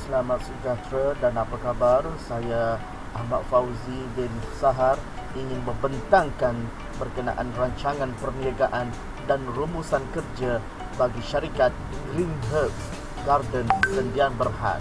Selamat sejahtera dan apa khabar? Saya Ahmad Fauzi bin Sahar ingin membentangkan berkenaan rancangan perniagaan dan rumusan kerja bagi syarikat Green Herbs Garden Sendian Berhad.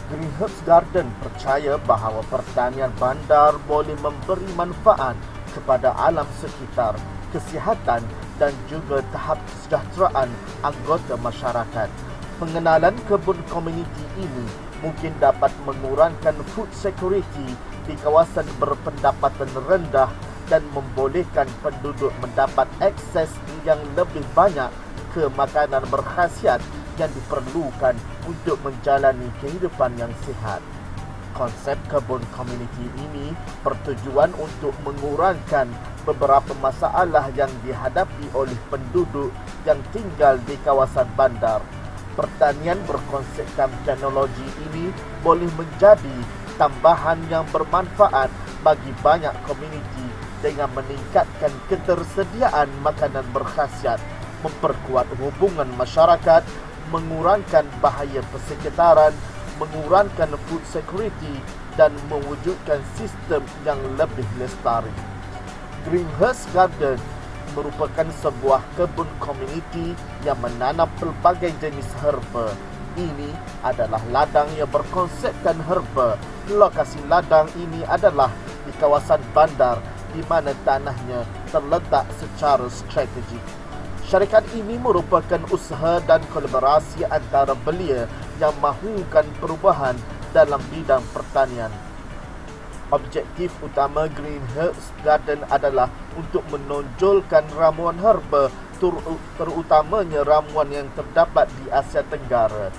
Green Herbs Garden percaya bahawa pertanian bandar boleh memberi manfaat kepada alam sekitar, kesihatan dan juga tahap kesejahteraan anggota masyarakat. Pengenalan kebun komuniti ini mungkin dapat mengurangkan food security di kawasan berpendapatan rendah dan membolehkan penduduk mendapat akses yang lebih banyak ke makanan berkhasiat yang diperlukan untuk menjalani kehidupan yang sihat. Konsep kebun komuniti ini bertujuan untuk mengurangkan beberapa masalah yang dihadapi oleh penduduk yang tinggal di kawasan bandar. Pertanian berkonsepkan teknologi ini boleh menjadi tambahan yang bermanfaat bagi banyak komuniti dengan meningkatkan ketersediaan makanan berkhasiat, memperkuat hubungan masyarakat, mengurangkan bahaya persekitaran, mengurangkan food security dan mewujudkan sistem yang lebih lestari. Green Herbs Garden merupakan sebuah kebun komuniti yang menanam pelbagai jenis herba. Ini adalah ladang yang berkonsepkan herba. Lokasi ladang ini adalah di kawasan bandar di mana tanahnya terletak secara strategik. Syarikat ini merupakan usaha dan kolaborasi antara belia yang mahukan perubahan dalam bidang pertanian. Objektif utama Green Herbs Garden adalah untuk menonjolkan ramuan herba, terutamanya ramuan yang terdapat di Asia Tenggara.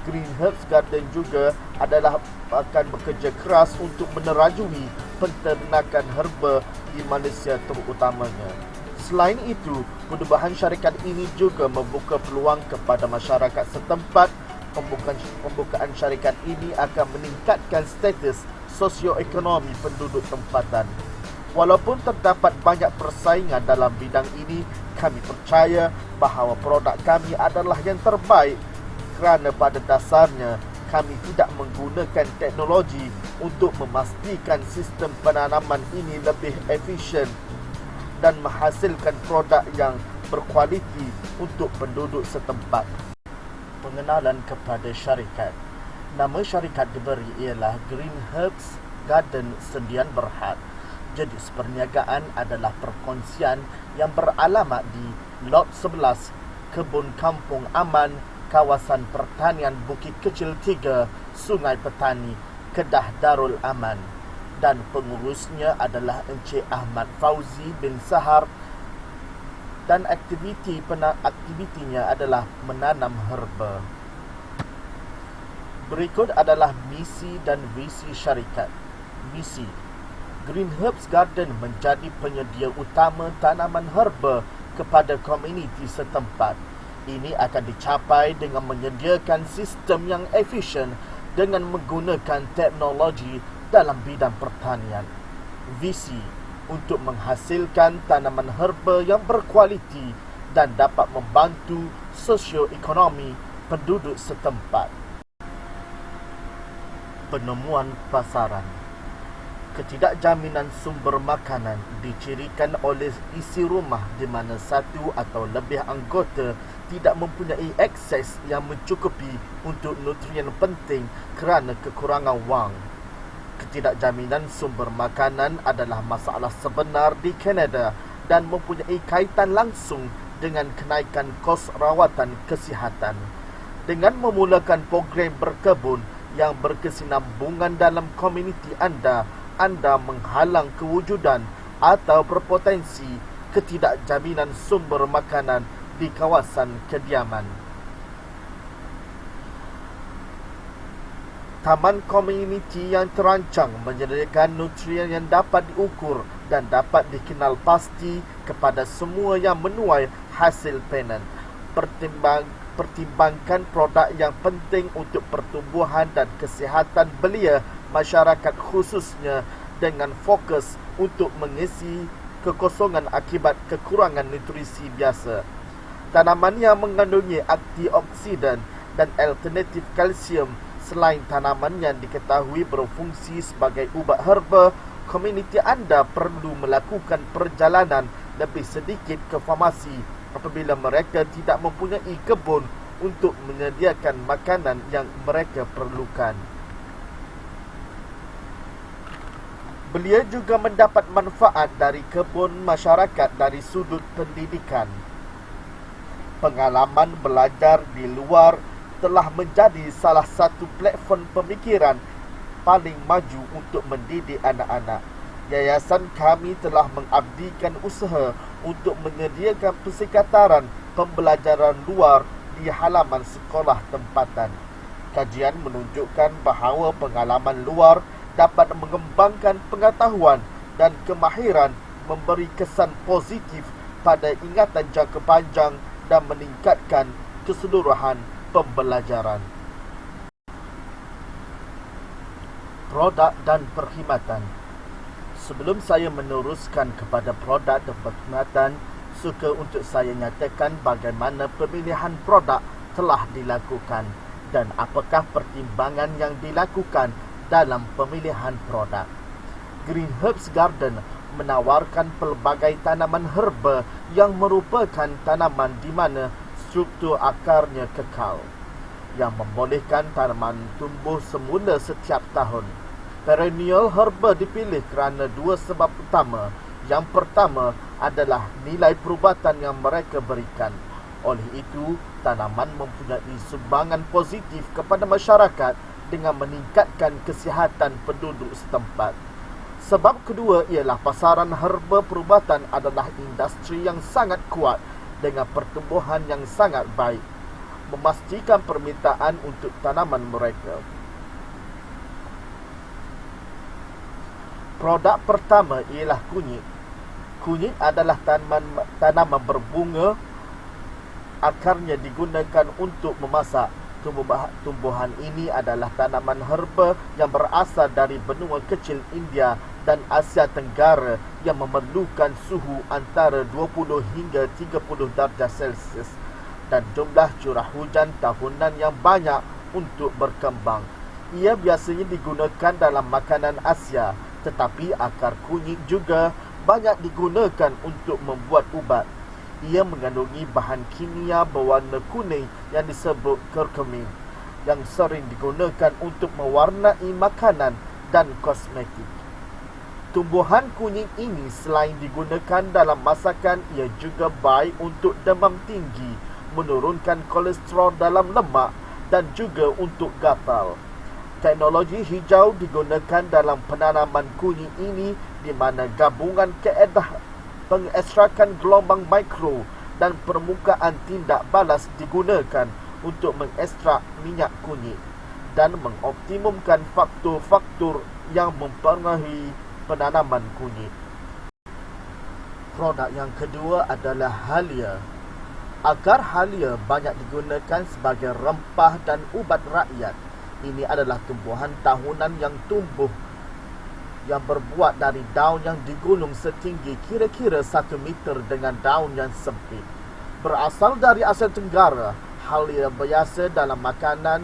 Green Herbs Garden juga akan bekerja keras untuk menerajui penternakan herba di Malaysia terutamanya. Selain itu, perubahan syarikat ini juga membuka peluang kepada masyarakat setempat. Pembukaan syarikat ini akan meningkatkan status sosioekonomi penduduk tempatan. Walaupun terdapat banyak persaingan dalam bidang ini, kami percaya bahawa produk kami adalah yang terbaik kerana pada dasarnya kami tidak menggunakan teknologi untuk memastikan sistem penanaman ini lebih efisien dan menghasilkan produk yang berkualiti untuk penduduk setempat. Pengenalan kepada syarikat. Nama syarikat diberi ialah Green Herbs Garden Sendian Berhad. Jenis perniagaan adalah perkongsian yang beralamat di Lot 11, Kebun Kampung Aman, Kawasan Pertanian Bukit Kecil 3, Sungai Petani, Kedah Darul Aman. Dan pengurusnya adalah Encik Ahmad Fauzi bin Sahar dan aktivitinya adalah menanam herba. Berikut adalah misi dan visi syarikat. Misi: Green Herbs Garden menjadi penyedia utama tanaman herba kepada komuniti setempat. Ini akan dicapai dengan menyediakan sistem yang efisien dengan menggunakan teknologi dalam bidang pertanian. Visi: untuk menghasilkan tanaman herba yang berkualiti dan dapat membantu sosioekonomi penduduk setempat. Penemuan pasaran. Ketidakjaminan sumber makanan dicirikan oleh isi rumah di mana satu atau lebih anggota tidak mempunyai akses yang mencukupi untuk nutrien penting kerana kekurangan wang. Ketidakjaminan sumber makanan adalah masalah sebenar di Kanada dan mempunyai kaitan langsung dengan kenaikan kos rawatan kesihatan. Dengan memulakan program berkebun yang berkesinambungan dalam komuniti anda menghalang kewujudan atau berpotensi ketidakjaminan sumber makanan di kawasan kediaman. Taman komuniti yang terancang menyediakan nutrien yang dapat diukur dan dapat dikenal pasti kepada semua yang menuai hasil panen. Pertimbangkan produk yang penting untuk pertumbuhan dan kesihatan belia masyarakat khususnya dengan fokus untuk mengisi kekosongan akibat kekurangan nutrisi biasa. Tanaman yang mengandungi antioksidan dan alternatif kalsium. Selain tanaman yang diketahui berfungsi sebagai ubat herba, komuniti anda perlu melakukan perjalanan lebih sedikit ke farmasi apabila mereka tidak mempunyai kebun untuk menyediakan makanan yang mereka perlukan. Beliau juga mendapat manfaat dari kebun masyarakat dari sudut pendidikan. Pengalaman belajar di luar telah menjadi salah satu platform pemikiran paling maju untuk mendidik anak-anak. Yayasan kami telah mengabdikan usaha untuk menyediakan persekitaran pembelajaran luar di halaman sekolah tempatan. Kajian menunjukkan bahawa pengalaman luar dapat mengembangkan pengetahuan dan kemahiran, memberi kesan positif pada ingatan jangka panjang dan meningkatkan keseluruhan pembelajaran. Produk dan perkhidmatan. Sebelum saya meneruskan kepada produk dan perkhidmatan, suka untuk saya nyatakan bagaimana pemilihan produk telah dilakukan dan apakah pertimbangan yang dilakukan dalam pemilihan produk. Green Herbs Garden menawarkan pelbagai tanaman herba yang merupakan tanaman di mana struktur akarnya kekal, yang membolehkan tanaman tumbuh semula setiap tahun. Perennial herba dipilih kerana dua sebab utama. Yang pertama adalah nilai perubatan yang mereka berikan. Oleh itu, tanaman mempunyai sumbangan positif kepada masyarakat dengan meningkatkan kesihatan penduduk setempat. Sebab kedua ialah pasaran herba perubatan adalah industri yang sangat kuat dengan pertumbuhan yang sangat baik, memastikan permintaan untuk tanaman mereka. Produk pertama ialah kunyit. Kunyit adalah tanaman berbunga. Akarnya digunakan untuk memasak. Tumbuhan ini adalah tanaman herba yang berasal dari benua kecil India dan Asia Tenggara yang memerlukan suhu antara 20 hingga 30 darjah Celsius dan jumlah curah hujan tahunan yang banyak untuk berkembang. Ia biasanya digunakan dalam makanan Asia, tetapi akar kunyit juga banyak digunakan untuk membuat ubat. Ia mengandungi bahan kimia berwarna kuning yang disebut curcumin, yang sering digunakan untuk mewarnai makanan dan kosmetik. Tumbuhan kunyit ini selain digunakan dalam masakan, ia juga baik untuk demam tinggi, menurunkan kolesterol dalam lemak dan juga untuk gatal. Teknologi hijau digunakan dalam penanaman kunyit ini di mana gabungan kaedah pengekstrakan gelombang mikro dan permukaan tindak balas digunakan untuk mengekstrak minyak kunyit dan mengoptimumkan faktor-faktor yang mempengaruhi penanaman kunyit. Produk yang kedua adalah halia. Akar halia banyak digunakan sebagai rempah dan ubat rakyat. Ini adalah tumbuhan tahunan yang tumbuh yang berbuat dari daun yang digulung setinggi kira-kira 1 meter dengan daun yang sempit. Berasal dari Asia Tenggara, halia biasa dalam makanan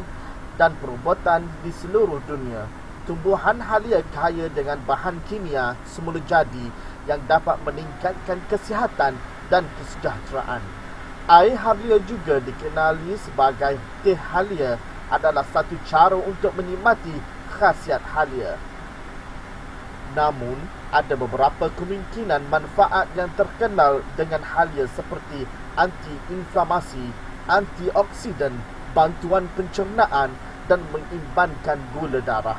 dan perubatan di seluruh dunia. Tumbuhan halia kaya dengan bahan kimia semula jadi yang dapat meningkatkan kesihatan dan kesejahteraan. Air halia juga dikenali sebagai teh halia adalah satu cara untuk menikmati khasiat halia. Namun, ada beberapa kemungkinan manfaat yang terkenal dengan halia seperti anti-inflamasi, antioksidan, bantuan pencernaan dan mengimbankan gula darah.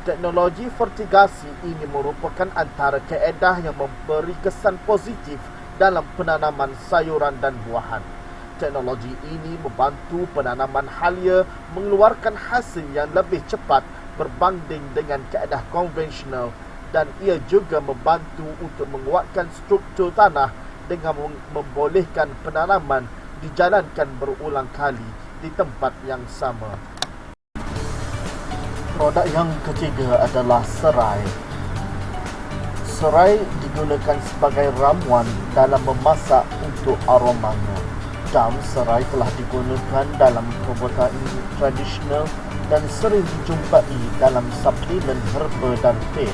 Teknologi fertigasi ini merupakan antara kaedah yang memberi kesan positif dalam penanaman sayuran dan buahan. Teknologi ini membantu penanaman halia mengeluarkan hasil yang lebih cepat berbanding dengan kaedah konvensional, dan ia juga membantu untuk menguatkan struktur tanah dengan membolehkan penanaman dijalankan berulang kali di tempat yang sama. Produk yang ketiga adalah serai. Serai digunakan sebagai ramuan dalam memasak untuk aromanya Daun serai telah digunakan dalam perubatan tradisional dan sering dijumpai dalam suplemen herba dan teh.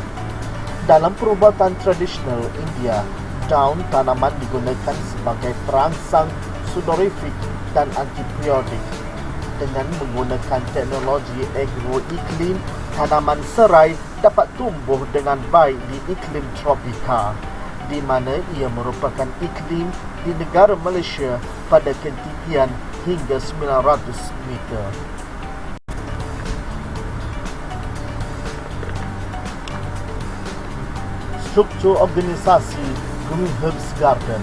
Dalam perubatan tradisional India, daun tanaman digunakan sebagai perangsang sudorifik dan antibiotik. Dengan menggunakan teknologi agroiklim, tanaman serai dapat tumbuh dengan baik di iklim tropika, di mana ia merupakan iklim di negara Malaysia pada ketinggian hingga 900 meter. Struktur organisasi Green Herbs Garden.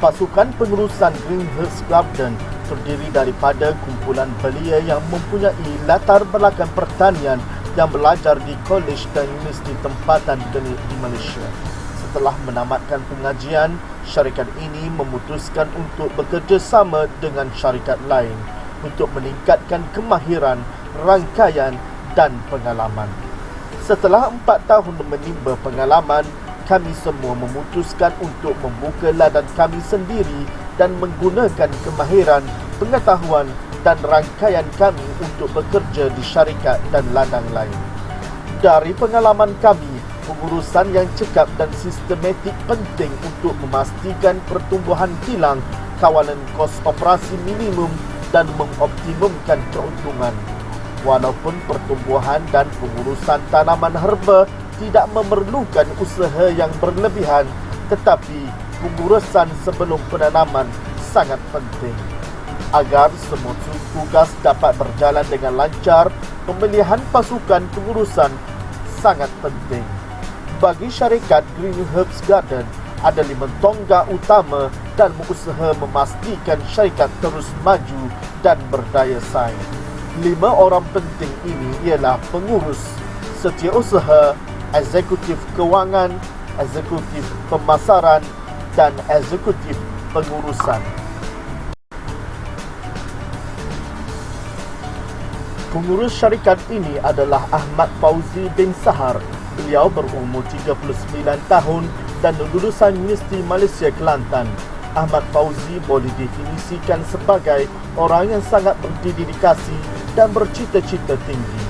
Pasukan pengurusan Green Herbs Garden terdiri daripada kumpulan belia yang mempunyai latar belakang pertanian yang belajar di kolej dan universiti tempatan di Malaysia. Setelah menamatkan pengajian, syarikat ini memutuskan untuk bekerjasama dengan syarikat lain untuk meningkatkan kemahiran, rangkaian dan pengalaman. Setelah 4 tahun menimba pengalaman, kami semua memutuskan untuk membuka ladang kami sendiri dan menggunakan kemahiran, pengetahuan dan rangkaian kami untuk bekerja di syarikat dan ladang lain. Dari pengalaman kami, pengurusan yang cekap dan sistematik penting untuk memastikan pertumbuhan kilang, kawalan kos operasi minimum dan mengoptimumkan keuntungan. Walaupun pertumbuhan dan pengurusan tanaman herba tidak memerlukan usaha yang berlebihan, tetapi pengurusan sebelum penanaman sangat penting. Agar semua tugas dapat berjalan dengan lancar, pemilihan pasukan pengurusan sangat penting. Bagi syarikat Green Herbs Garden, ada 5 tonggak utama dan berusaha memastikan syarikat terus maju dan berdaya saing. 5 orang penting ini ialah pengurus, setiausaha, eksekutif kewangan, eksekutif pemasaran dan eksekutif pengurusan. Pengurus syarikat ini adalah Ahmad Fauzi bin Sahar. Beliau berumur 39 tahun dan lulusan Universiti Malaysia Kelantan. Ahmad Fauzi boleh definisikan sebagai orang yang sangat berdedikasi dan bercita-cita tinggi.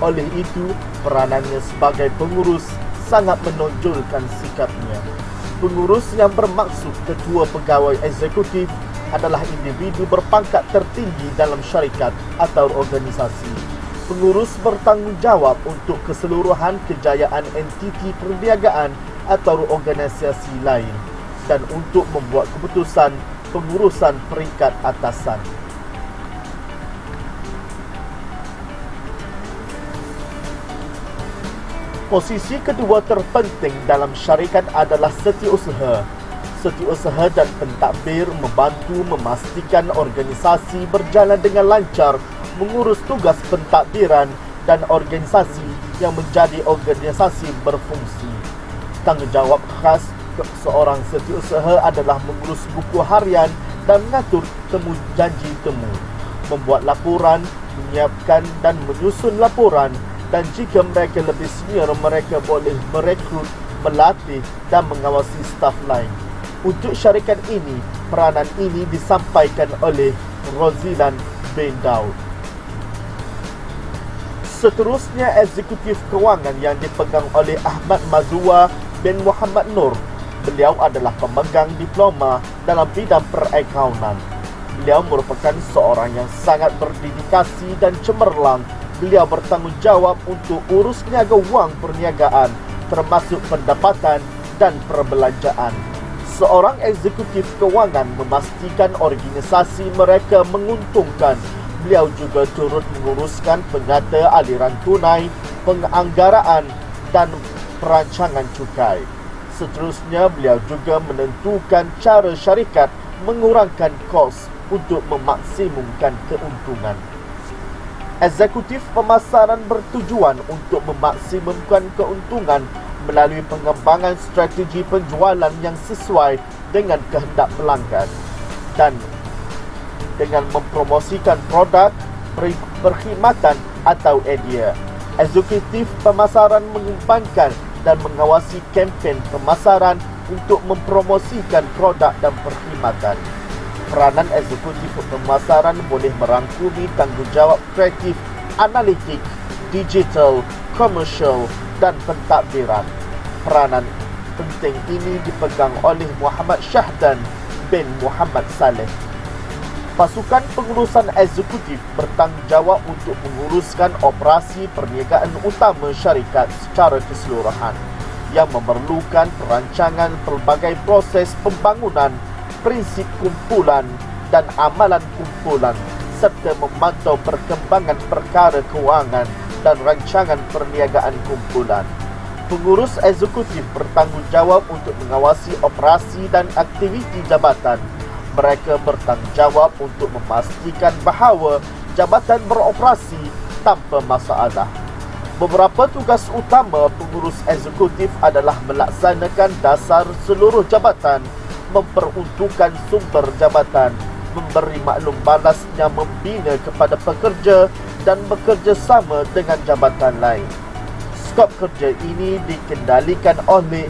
Oleh itu, peranannya sebagai pengurus sangat menonjolkan sikapnya. Pengurus yang bermaksud ketua pegawai eksekutif adalah individu berpangkat tertinggi dalam syarikat atau organisasi. Pengurus bertanggungjawab untuk keseluruhan kejayaan entiti perniagaan atau organisasi lain dan untuk membuat keputusan pengurusan peringkat atasan. Posisi kedua terpenting dalam syarikat adalah setiausaha. Setiausaha dan pentadbir membantu memastikan organisasi berjalan dengan lancar, mengurus tugas pentadbiran dan organisasi yang menjadi organisasi berfungsi. Tanggungjawab khas seorang setiausaha adalah mengurus buku harian dan mengatur temu janji temu, membuat laporan, menyiapkan dan menyusun laporan, dan jika mereka lebih senior, mereka boleh merekrut, melatih dan mengawasi staf lain. Untuk syarikat ini, peranan ini disampaikan oleh Rozilan bin Daud. Seterusnya, eksekutif kewangan yang dipegang oleh Ahmad Mazwa bin Muhammad Nur. Beliau adalah pemegang diploma dalam bidang perakaunan. Beliau merupakan seorang yang sangat berdedikasi dan cemerlang. Beliau bertanggungjawab untuk urus niaga wang perniagaan, termasuk pendapatan dan perbelanjaan. Seorang eksekutif kewangan memastikan organisasi mereka menguntungkan. Beliau juga turut menguruskan pengata aliran tunai, penganggaraan dan perancangan cukai. Seterusnya, beliau juga menentukan cara syarikat mengurangkan kos untuk memaksimumkan keuntungan. Eksekutif pemasaran bertujuan untuk memaksimumkan keuntungan melalui pengembangan strategi penjualan yang sesuai dengan kehendak pelanggan dan dengan mempromosikan produk, perkhidmatan atau idea. Eksekutif pemasaran mengembangkan dan mengawasi kempen pemasaran untuk mempromosikan produk dan perkhidmatan. Peranan eksekutif pemasaran boleh merangkumi tanggungjawab kreatif, analitik, digital, komersial dan pentadbiran. Peranan penting ini dipegang oleh Muhammad Syahdan bin Muhammad Saleh. Pasukan pengurusan eksekutif bertanggungjawab untuk menguruskan operasi perniagaan utama syarikat secara keseluruhan yang memerlukan perancangan pelbagai proses pembangunan, prinsip kumpulan dan amalan kumpulan serta memantau perkembangan perkara kewangan dan rancangan perniagaan kumpulan. Pengurus eksekutif bertanggungjawab untuk mengawasi operasi dan aktiviti jabatan. Mereka bertanggungjawab untuk memastikan bahawa jabatan beroperasi tanpa masalah. Beberapa tugas utama pengurus eksekutif adalah melaksanakan dasar seluruh jabatan, memperuntukkan sumber jabatan, memberi maklum balas yang membina kepada pekerja dan bekerjasama dengan jabatan lain. Skop kerja ini dikendalikan oleh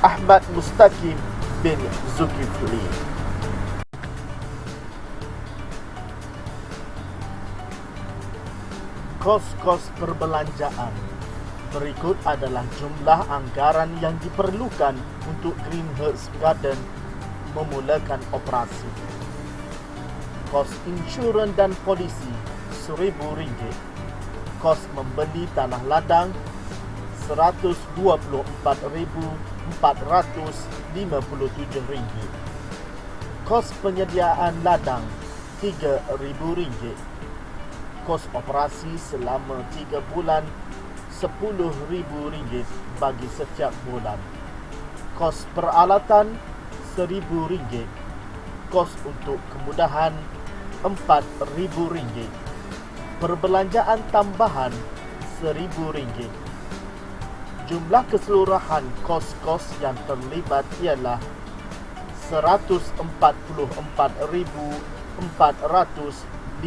Ahmad Mustaqim bin Zulkifli. Kos-kos perbelanjaan. Berikut adalah jumlah anggaran yang diperlukan untuk Greenherbs Garden memulakan operasi. Kos insurans dan polisi RM1,000. Kos membeli tanah ladang RM124,457. Kos penyediaan ladang RM3,000. Kos operasi selama 3 bulan RM10,000 bagi setiap bulan. Kos peralatan RM1,000. Kos untuk kemudahan RM4,000. Perbelanjaan tambahan RM1,000. Jumlah keseluruhan kos-kos yang terlibat ialah RM144,457.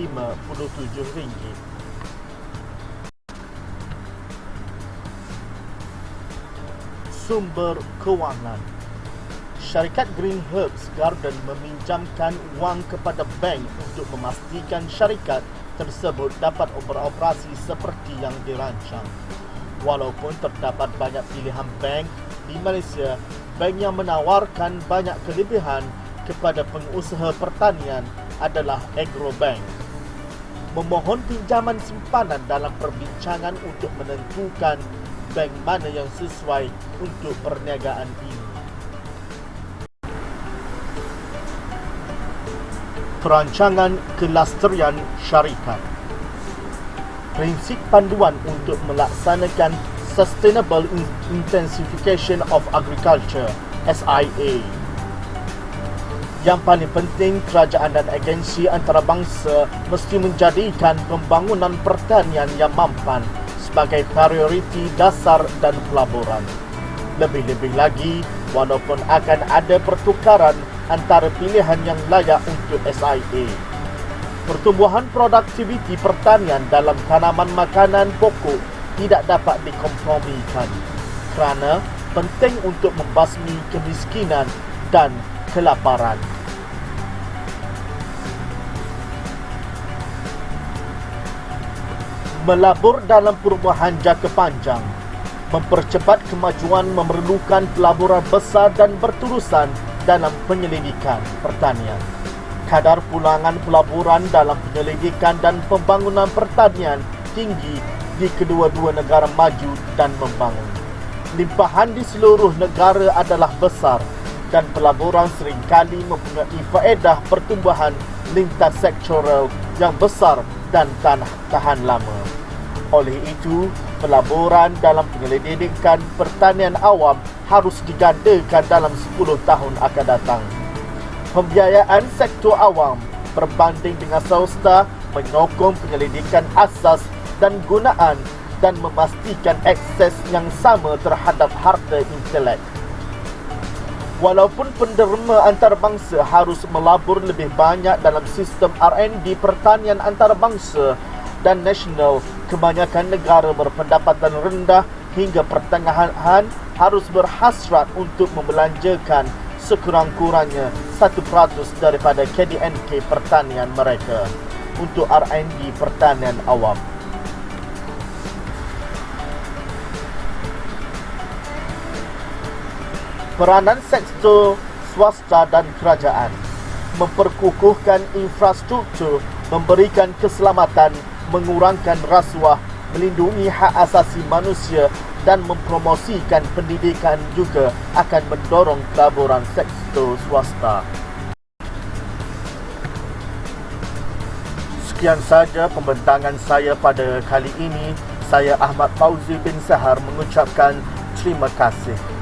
Sumber kewangan. Syarikat Greenherbs Garden meminjamkan wang kepada bank untuk memastikan syarikat tersebut dapat beroperasi seperti yang dirancang. Walaupun terdapat banyak pilihan bank di Malaysia, bank yang menawarkan banyak kelebihan kepada pengusaha pertanian adalah Agrobank. Memohon pinjaman simpanan dalam perbincangan untuk menentukan bank mana yang sesuai untuk perniagaan ini. Perancangan kelesterian syarikat. Prinsip panduan untuk melaksanakan Sustainable Intensification of Agriculture SIA. Yang paling penting, kerajaan dan agensi antarabangsa mesti menjadikan pembangunan pertanian yang mampan sebagai prioriti dasar dan pelaburan. Lebih-lebih lagi, walaupun akan ada pertukaran antara pilihan yang layak untuk SIA, pertumbuhan produktiviti pertanian dalam tanaman makanan pokok tidak dapat dikompromikan kerana penting untuk membasmi kemiskinan dan kelaparan. Melabur dalam perubahan jangka panjang. Mempercepat kemajuan memerlukan pelaburan besar dan berterusan dalam penyelidikan pertanian. Kadar pulangan pelaburan dalam penyelidikan dan pembangunan pertanian tinggi di kedua-dua negara maju dan membangun. Limpahan di seluruh negara adalah besar dan pelaburan seringkali mempunyai faedah pertumbuhan lintas sektoral yang besar dan tahan lama. Oleh itu, pelaburan dalam penyelidikan pertanian awam harus digandakan dalam 10 tahun akan datang. Pembiayaan sektor awam berbanding dengan swasta menyokong penyelidikan asas dan gunaan dan memastikan akses yang sama terhadap harta intelek. Walaupun penderma antarabangsa harus melabur lebih banyak dalam sistem R&D pertanian antarabangsa dan nasional, kebanyakan negara berpendapatan rendah hingga pertengahan harus berhasrat untuk membelanjakan sekurang-kurangnya 1% daripada KDNK pertanian mereka untuk R&D pertanian awam. Peranan sektor swasta dan kerajaan memperkukuhkan infrastruktur, memberikan keselamatan, mengurangkan rasuah, melindungi hak asasi manusia dan mempromosikan pendidikan juga akan mendorong pelaburan sektor swasta. Sekian saja pembentangan saya pada kali ini. Saya Ahmad Fauzi bin Sahar mengucapkan terima kasih.